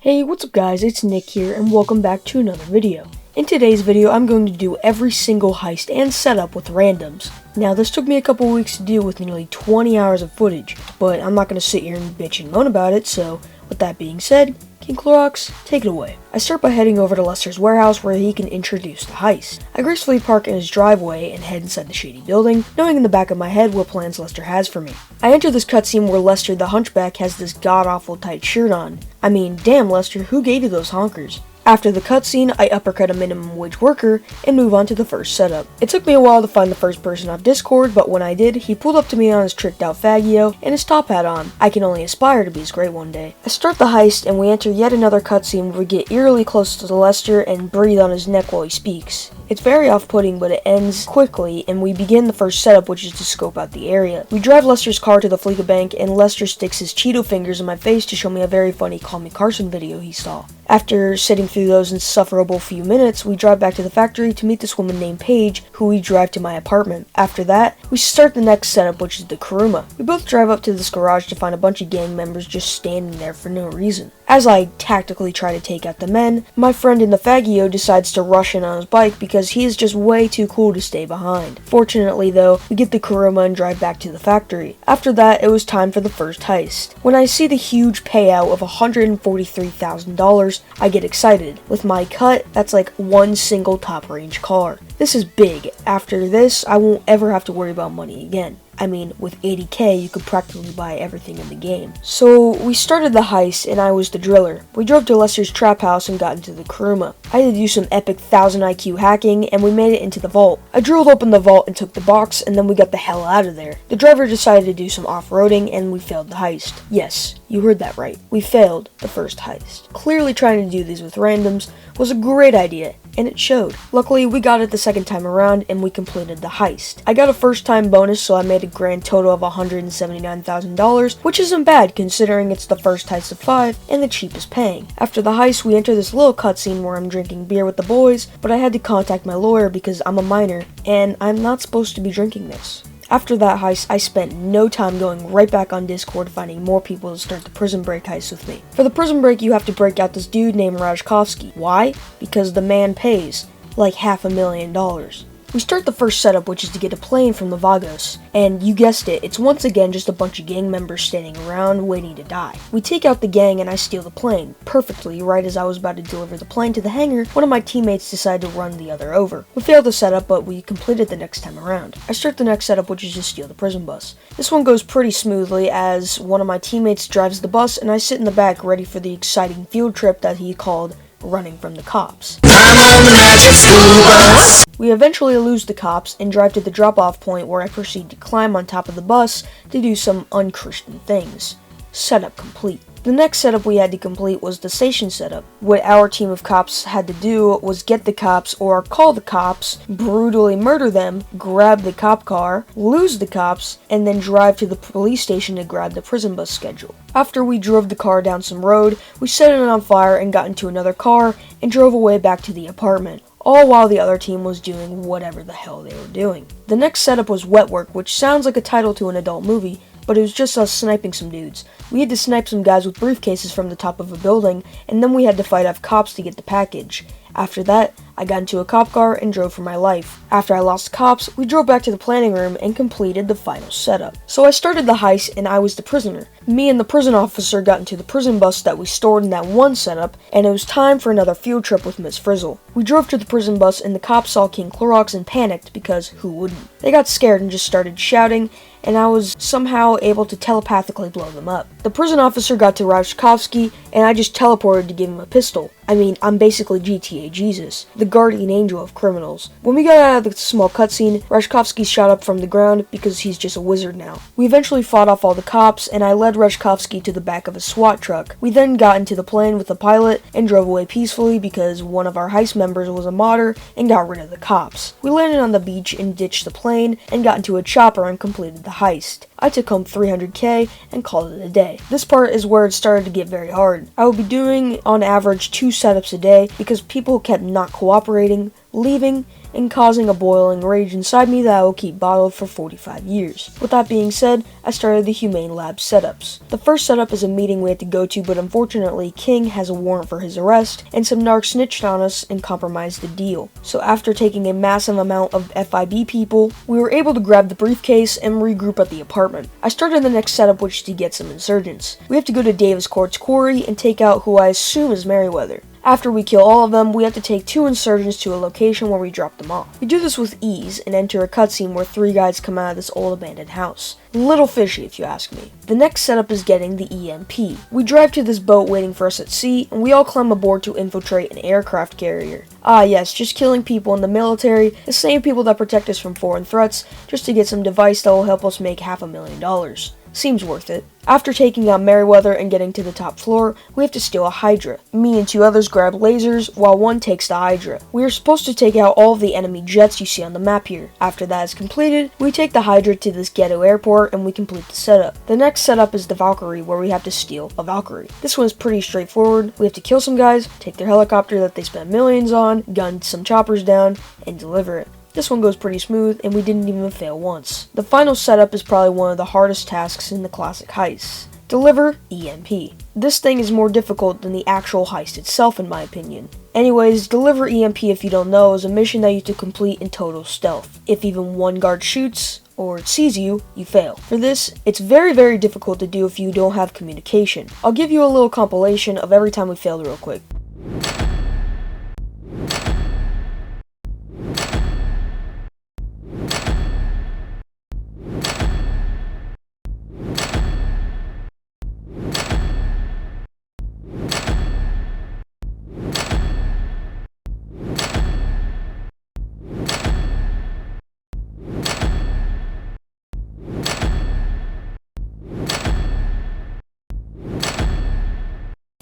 Hey, what's up guys, it's Nick here and welcome back to another video. In today's video, I'm going to do every single heist and setup with randoms. Now this took me a couple weeks to do with nearly 20 hours of footage, but I'm not going to sit here and bitch and moan about it, so with that being said, King Clorox, take it away. I start by heading over to Lester's warehouse where he can introduce the heist. I gracefully park in his driveway and head inside the shady building, knowing in the back of my head what plans Lester has for me. I enter this cutscene where Lester the Hunchback has this god-awful tight shirt on. I mean, damn Lester, who gave you those honkers? After the cutscene, I uppercut a minimum wage worker and move on to the first setup. It took me a while to find the first person off Discord, but when I did, he pulled up to me on his tricked out Faggio and his top hat on. I can only aspire to be as great one day. I start the heist and we enter yet another cutscene where we get eerily close to Lester and breathe on his neck while he speaks. It's very off-putting, but it ends quickly, and we begin the first setup, which is to scope out the area. We drive Lester's car to the fleeca bank, and Lester sticks his Cheeto fingers in my face to show me a very funny Call Me Carson video he saw. After sitting through those insufferable few minutes, we drive back to the factory to meet this woman named Paige, who we drive to my apartment. After that, we start the next setup, which is the Kuruma. We both drive up to this garage to find a bunch of gang members just standing there for no reason. As I tactically try to take out the men, my friend in the Faggio decides to rush in on his bike because he is just way too cool to stay behind. Fortunately though, we get the Kuruma and drive back to the factory. After that, it was time for the first heist. When I see the huge payout of $143,000, I get excited. With my cut, that's like one single top range car. This is big. After this, I won't ever have to worry about money again. I mean, with 80k, you could practically buy everything in the game. So, we started the heist, and I was the driller. We drove to Lester's trap house and got into the Kuruma. I had to do some epic 1000 IQ hacking, and we made it into the vault. I drilled open the vault and took the box, and then we got the hell out of there. The driver decided to do some off-roading, and we failed the heist. Yes, you heard that right. We failed the first heist. Clearly trying to do these with randoms was a great idea, and it showed. Luckily, we got it the second time around, and we completed the heist. I got a first-time bonus, so I made a grand total of $179,000, which isn't bad considering it's the first heist of 5 and the cheapest paying. After the heist, we enter this little cutscene where I'm drinking beer with the boys, but I had to contact my lawyer because I'm a minor, and I'm not supposed to be drinking this. After that heist, I spent no time going right back on Discord finding more people to start the prison break heist with me. For the prison break, you have to break out this dude named Rajkovsky. Why? Because the man pays like $500,000. We start the first setup, which is to get a plane from the Vagos, and you guessed it, it's once again just a bunch of gang members standing around waiting to die. We take out the gang and I steal the plane. Perfectly, right as I was about to deliver the plane to the hangar, one of my teammates decided to run the other over. We failed the setup, but we completed the next time around. I start the next setup, which is to steal the prison bus. This one goes pretty smoothly as one of my teammates drives the bus and I sit in the back ready for the exciting field trip that he called running from the cops. I'm on the magic school bus. We eventually lose the cops and drive to the drop-off point where I proceed to climb on top of the bus to do some unchristian things. Setup complete. The next setup we had to complete was the station setup. What our team of cops had to do was get the cops or call the cops, brutally murder them, grab the cop car, lose the cops, and then drive to the police station to grab the prison bus schedule. After we drove the car down some road, we set it on fire and got into another car and drove away back to the apartment. All while the other team was doing whatever the hell they were doing. The next setup was Wet Work, which sounds like a title to an adult movie, but it was just us sniping some dudes. We had to snipe some guys with briefcases from the top of a building, and then we had to fight off cops to get the package. After that, I got into a cop car and drove for my life. After I lost the cops, we drove back to the planning room and completed the final setup. So I started the heist and I was the prisoner. Me and the prison officer got into the prison bus that we stored in that one setup, and it was time for another field trip with Miss Frizzle. We drove to the prison bus and the cops saw King Clorox and panicked because who wouldn't? They got scared and just started shouting, and I was somehow able to telepathically blow them up. The prison officer got to Rajkovsky, and I just teleported to give him a pistol. I mean, I'm basically GTA Jesus, the guardian angel of criminals. When we got out of the small cutscene, Rajkovsky shot up from the ground because he's just a wizard now. We eventually fought off all the cops, and I led Rajkovsky to the back of a SWAT truck. We then got into the plane with the pilot and drove away peacefully because one of our heist members was a modder and got rid of the cops. We landed on the beach and ditched the plane and got into a chopper and completed the heist. I took home 300k and called it a day. This part is where it started to get very hard. I would be doing on average 2 setups a day because people kept not cooperating, leaving, and causing a boiling rage inside me that I will keep bottled for 45 years. With that being said, I started the Humane Lab setups. The first setup is a meeting we had to go to, but unfortunately King has a warrant for his arrest, and some narcs snitched on us and compromised the deal. So after taking a massive amount of FIB people, we were able to grab the briefcase and regroup at the apartment. I started the next setup, which is to get some insurgents. We have to go to Davis Court's quarry and take out who I assume is Merryweather. After we kill all of them, we have to take 2 insurgents to a location where we drop them off. We do this with ease and enter a cutscene where 3 guys come out of this old abandoned house. Little fishy if you ask me. The next setup is getting the EMP. We drive to this boat waiting for us at sea, and we all climb aboard to infiltrate an aircraft carrier. Ah yes, just killing people in the military, the same people that protect us from foreign threats, just to get some device that will help us make $500,000. Seems worth it. After taking out Merryweather and getting to the top floor, we have to steal a Hydra. Me and 2 others grab lasers, while one takes the Hydra. We are supposed to take out all of the enemy jets you see on the map here. After that is completed, we take the Hydra to this ghetto airport and we complete the setup. The next setup is the Valkyrie, where we have to steal a Valkyrie. This one is pretty straightforward. We have to kill some guys, take their helicopter that they spent millions on, gun some choppers down, and deliver it. This one goes pretty smooth, and we didn't even fail once. The final setup is probably one of the hardest tasks in the classic heists. Deliver EMP. This thing is more difficult than the actual heist itself, in my opinion. Anyways, deliver EMP, if you don't know, is a mission that you have to complete in total stealth. If even one guard shoots or sees you, you fail. For this, it's very difficult to do if you don't have communication. I'll give you a little compilation of every time we failed real quick.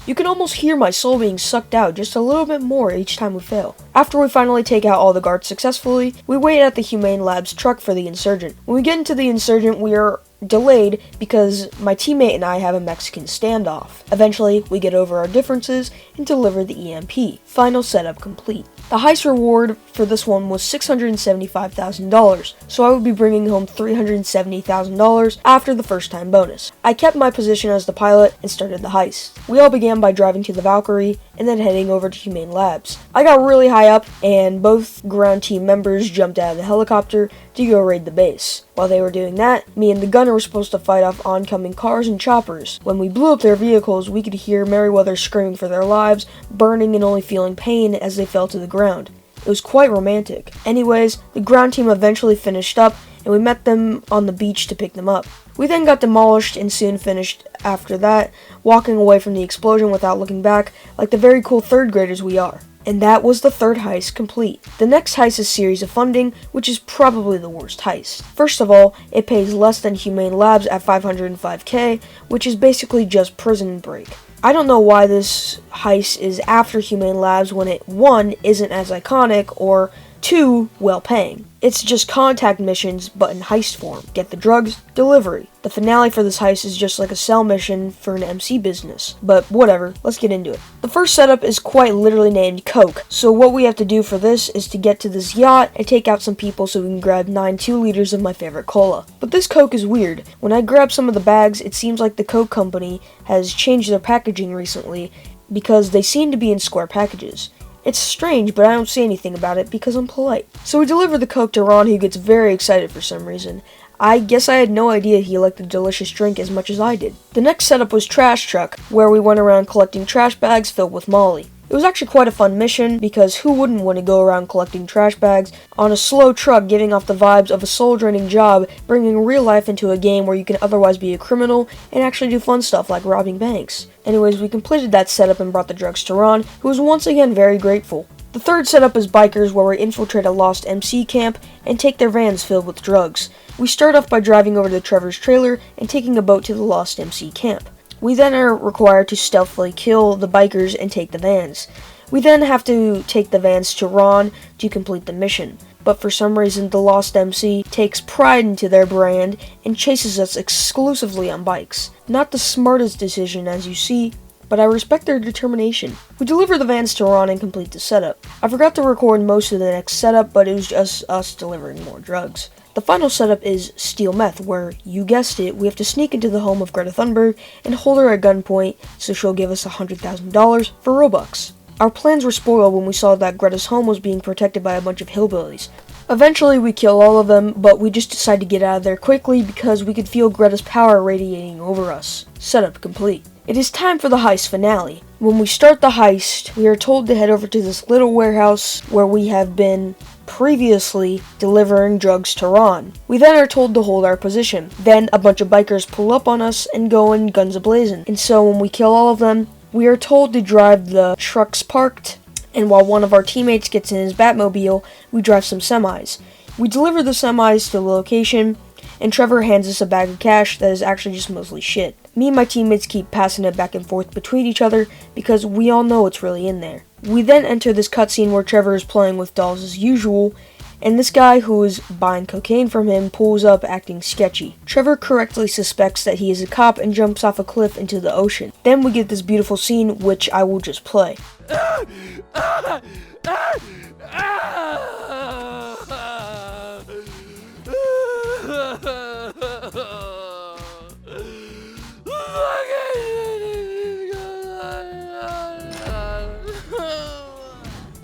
You can almost hear my soul being sucked out just a little bit more each time we fail. After we finally take out all the guards successfully, we wait at the Humane Lab's truck for the insurgent. When we get into the insurgent, we are delayed because my teammate and I have a Mexican standoff. Eventually, we get over our differences and deliver the EMP. Final setup complete. The heist reward for this one was $675,000, so I would be bringing home $370,000 after the first time bonus. I kept my position as the pilot and started the heist. We all began by driving to the Valkyrie and then heading over to Humane Labs. I got really high up and both ground team members jumped out of the helicopter to go raid the base. While they were doing that, me and the gunner were supposed to fight off oncoming cars and choppers. When we blew up their vehicles, we could hear Merryweather screaming for their lives, burning and only feeling pain as they fell to the ground. It was quite romantic. Anyways, the ground team eventually finished up, and we met them on the beach to pick them up. We then got demolished and soon finished after that, walking away from the explosion without looking back, like the very cool 3rd graders we are. And that was the 3rd heist complete. The next heist is Series of Funding, which is probably the worst heist. First of all, it pays less than Humane Labs at $505K, which is basically just prison break. I don't know why this heist is after Humane Labs when it, 1, isn't as iconic, or 2, well-paying. It's just contact missions, but in heist form. Get the drugs, delivery. The finale for this heist is just like a sell mission for an MC business. But whatever, let's get into it. The first setup is quite literally named Coke. So what we have to do for this is to get to this yacht and take out some people so we can grab 9 2-liters of my favorite cola. But this Coke is weird. When I grab some of the bags, it seems like the Coke company has changed their packaging recently because they seem to be in square packages. It's strange, but I don't say anything about it because I'm polite. So we deliver the Coke to Ron, who gets very excited for some reason. I guess I had no idea he liked the delicious drink as much as I did. The next setup was Trash Truck, where we went around collecting trash bags filled with Molly. It was actually quite a fun mission, because who wouldn't want to go around collecting trash bags on a slow truck, giving off the vibes of a soul-draining job, bringing real life into a game where you can otherwise be a criminal and actually do fun stuff like robbing banks. Anyways, we completed that setup and brought the drugs to Ron, who was once again very grateful. The third setup is Bikers, where we infiltrate a lost MC camp and take their vans filled with drugs. We start off by driving over to Trevor's trailer and taking a boat to the lost MC camp. We then are required to stealthily kill the bikers and take the vans. We then have to take the vans to Ron to complete the mission. But for some reason, the Lost MC takes pride into their brand and chases us exclusively on bikes. Not the smartest decision, as you see, but I respect their determination. We deliver the vans to Ron and complete the setup. I forgot to record most of the next setup, but it was just us delivering more drugs. The final setup is Steal Meth, where, you guessed it, we have to sneak into the home of Greta Thunberg and hold her at gunpoint so she'll give us $100,000 for Robux. Our plans were spoiled when we saw that Greta's home was being protected by a bunch of hillbillies. Eventually we kill all of them, but we just decide to get out of there quickly because we could feel Greta's power radiating over us. Setup complete. It is time for the heist finale. When we start the heist, we are told to head over to this little warehouse where we have been previously delivering drugs to Ron. We then are told to hold our position. Then a bunch of bikers pull up on us and go in guns a-blazing. And so when we kill all of them, we are told to drive the trucks parked, and while one of our teammates gets in his Batmobile, we drive some semis. We deliver the semis to the location, and Trevor hands us a bag of cash that is actually just mostly shit. Me and my teammates keep passing it back and forth between each other because we all know what's really in there. We then enter this cutscene where Trevor is playing with dolls as usual, and this guy who is buying cocaine from him pulls up acting sketchy. Trevor correctly suspects that he is a cop and jumps off a cliff into the ocean. Then we get this beautiful scene, which I will just play.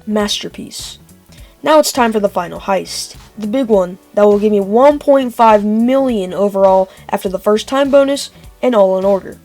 Masterpiece. Now it's time for the final heist. The big one that will give me 1.5 million overall after the first time bonus and all in order.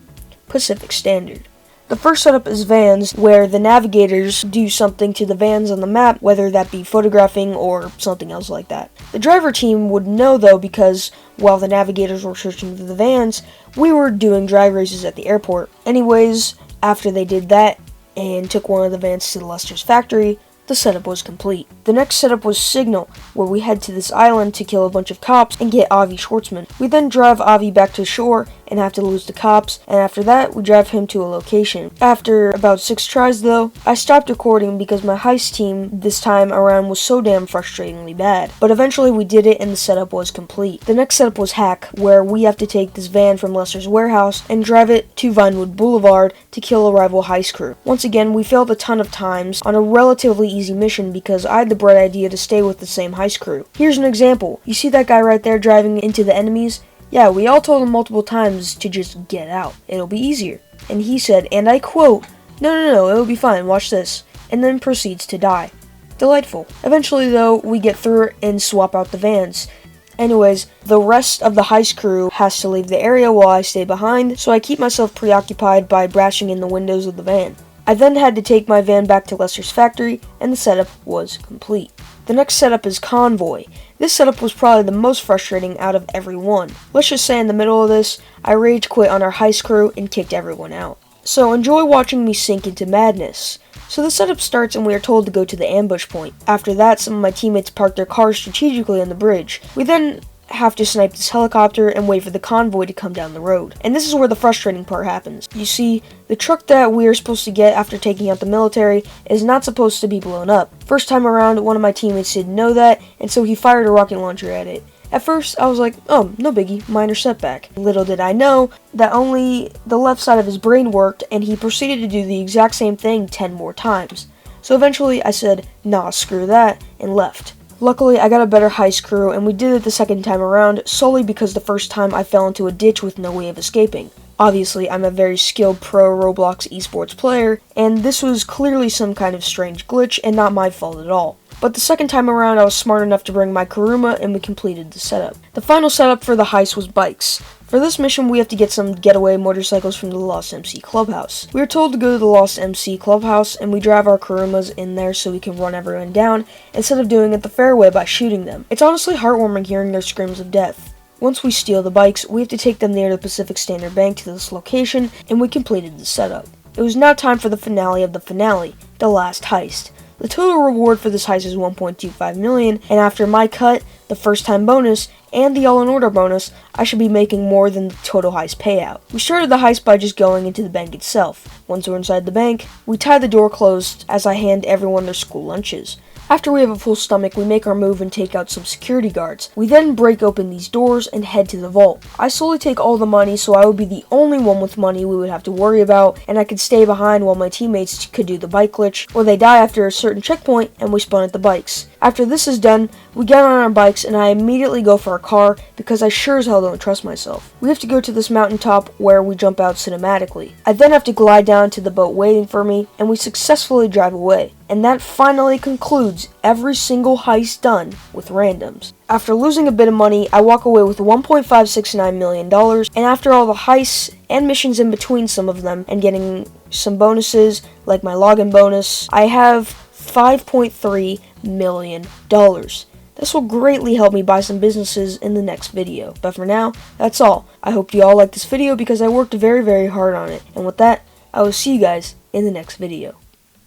Pacific Standard. The first setup is vans, where the navigators do something to the vans on the map, whether that be photographing or something else like that. The driver team would know though, because while the navigators were searching for the vans, we were doing drag races at the airport. Anyways, after they did that and took one of the vans to the Lester's factory, the setup was complete. The next setup was Signal, where we head to this island to kill a bunch of cops and get Avi Schwartzman. We then drive Avi back to shore and have to lose the cops, and after that we drive him to a location. After about 6 tries though, I stopped recording because my heist team this time around was so damn frustratingly bad. But eventually we did it and the setup was complete. The next setup was Hack, where we have to take this van from Lester's warehouse and drive it to Vinewood Boulevard to kill a rival heist crew. Once again, we failed a ton of times on a relatively easy mission because I had the bright idea to stay with the same heist crew. Here's an example. You see that guy right there driving into the enemies? Yeah, we all told him multiple times to just get out. It'll be easier. And he said, and I quote, no, it'll be fine, watch this. And then proceeds to die. Delightful. Eventually though, we get through and swap out the vans. Anyways, the rest of the heist crew has to leave the area while I stay behind, so I keep myself preoccupied by bashing in the windows of the van. I then had to take my van back to Lester's factory, and the setup was complete. The next setup is Convoy. This setup was probably the most frustrating out of every one. Let's just say in the middle of this, I rage quit on our heist crew and kicked everyone out. So enjoy watching me sink into madness. So the setup starts and we are told to go to the ambush point. After that, some of my teammates park their cars strategically on the bridge. We then have to snipe this helicopter and wait for the convoy to come down the road. And this is where the frustrating part happens. You see, the truck that we are supposed to get after taking out the military is not supposed to be blown up. First time around, one of my teammates didn't know that, and so he fired a rocket launcher at it. At first, I was like, oh, no biggie, minor setback. Little did I know that only the left side of his brain worked, and he proceeded to do the exact same thing 10 more times. So eventually, I said, nah, screw that, and left. Luckily, I got a better heist crew, and we did it the second time around, solely because the first time I fell into a ditch with no way of escaping. Obviously, I'm a very skilled pro Roblox esports player, and this was clearly some kind of strange glitch, and not my fault at all. But the second time around, I was smart enough to bring my Kuruma, and we completed the setup. The final setup for the heist was bikes. For this mission, we have to get some getaway motorcycles from the Lost MC Clubhouse. We are told to go to the Lost MC Clubhouse, and we drive our Kurumas in there so we can run everyone down, instead of doing it the fair way by shooting them. It's honestly heartwarming hearing their screams of death. Once we steal the bikes, we have to take them near the Pacific Standard Bank to this location, and we completed the setup. It was now time for the finale of the finale, the last heist. The total reward for this heist is 1.25 million, and after my cut, the first time bonus, and the all-in-order bonus, I should be making more than the total heist payout. We started the heist by just going into the bank itself. Once we're inside the bank, we tie the door closed as I hand everyone their school lunches. After we have a full stomach, we make our move and take out some security guards. We then break open these doors and head to the vault. I slowly take all the money, so I would be the only one with money we would have to worry about, and I could stay behind while my teammates could do the bike glitch, or they die after a certain checkpoint and we spawn at the bikes. After this is done, we get on our bikes and I immediately go for a car because I sure as hell don't trust myself. We have to go to this mountaintop where we jump out cinematically. I then have to glide down to the boat waiting for me, and we successfully drive away. And that finally concludes every single heist done with randoms. After losing a bit of money, I walk away with $1.569 million, and after all the heists and missions in between some of them, and getting some bonuses, like my login bonus, I have $5.3 million. This will greatly help me buy some businesses in the next video. But for now, that's all. I hope you all like this video because I worked very, very hard on it. And with that, I will see you guys in the next video.